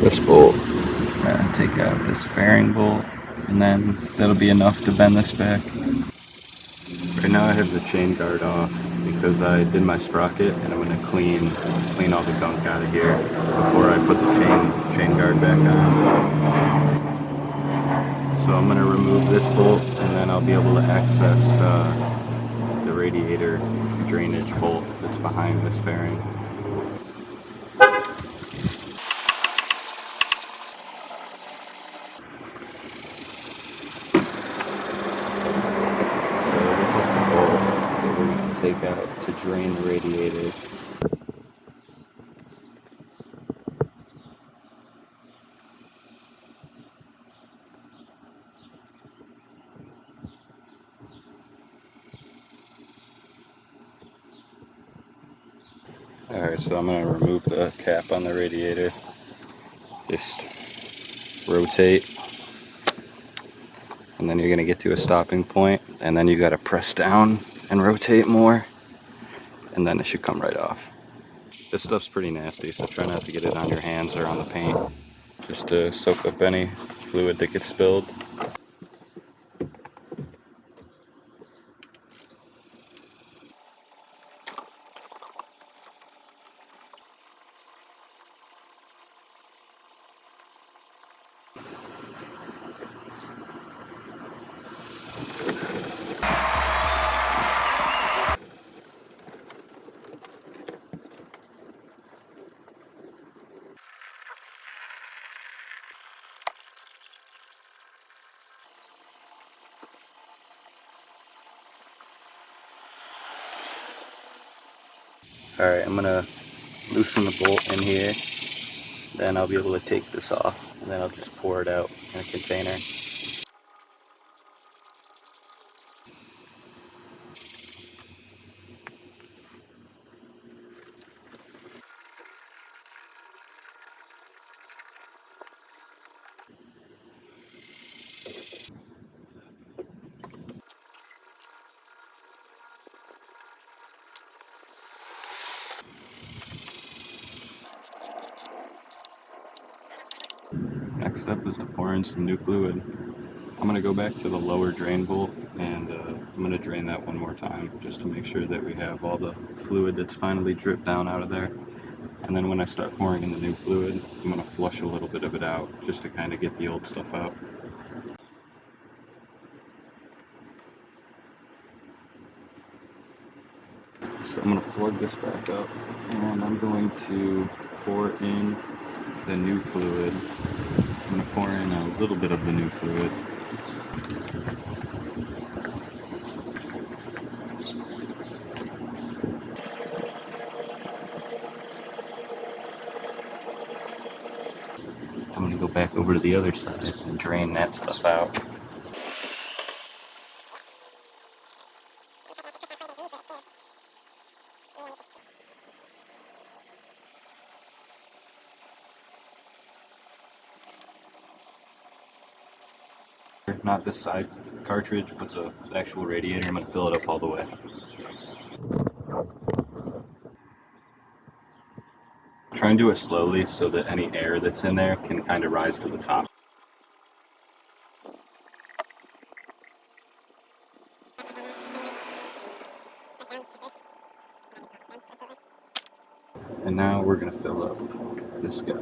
this bolt, take out this fairing bolt, and then that'll be enough to bend this back. Right now I have the chain guard off because I did my sprocket, and I'm going to clean all the gunk out of here before I put the chain guard back on. So I'm going to remove this bolt, and then I'll be able to access the radiator drainage bolt that's behind this fairing. Take out to drain the radiator. Alright, so I'm going to remove the cap on the radiator. Just rotate, and then you're going to get to a stopping point, and then you got to press down and rotate more, and then it should come right off. This stuff's pretty nasty, so try not to get it on your hands or on the paint, just to soak up any fluid that gets spilled. Alright, I'm going to loosen the bolt in here, then I'll be able to take this off, and then I'll just pour it out in a container. Next step is to pour in some new fluid. I'm going to go back to the lower drain bolt, and I'm going to drain that one more time just to make sure that we have all the fluid that's finally dripped down out of there. And then when I start pouring in the new fluid, I'm going to flush a little bit of it out just to kind of get the old stuff out. So I'm going to plug this back up, and I'm going to pour in the new fluid. I'm going to pour in a little bit of the new fluid. I'm going to go back over to the other side and drain that stuff out. Not this side cartridge, but the actual radiator. I'm going to fill it up all the way. Try and do it slowly so that any air that's in there can kind of rise to the top. And now we're going to fill up this guy.